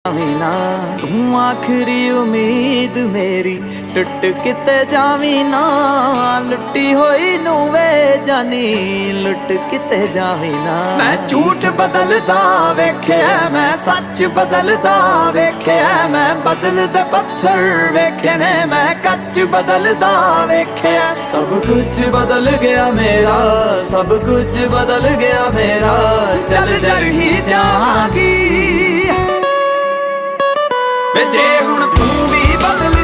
ਜਾਵੀਂ ਨਾ ਤੂੰ ਆਖਰੀ ਉਮੀਦ ਮੇਰੀ ਟੁੱਟ ਕਿਤੇ ਜਾਵੀਂ ਨਾ ਲੁੱਟੀ ਹੋਈ ਨੂੰ ਵੇ ਜਾਨੀ ਲੁੱਟ ਕਿਤੇ ਜਾਵੀਂ ਨਾ ਮੈਂ ਝੂਠ ਬਦਲਦਾ ਵੇਖਿਆ ਮੈਂ ਸੱਚ ਬਦਲਦਾ ਵੇਖਿਆ ਮੈਂ ਬਦਲਦੇ ਪੱਥਰ ਵੇਖੇ ਨੇ ਮੈਂ ਕੱਚ ਬਦਲਦਾ ਵੇਖਿਆ ਸਭ ਕੁਝ ਬਦਲ ਗਿਆ ਮੇਰਾ ਸਭ ਕੁਝ ਬਦਲ ਗਿਆ ਮੇਰਾ ਚੱਲ ਜਰ ਹੀ ਜਾਵਾਂਗੀ ਵੇ ਜੇ ਹੁਣ ਤੂੰ ਵੀ ਬਦਲ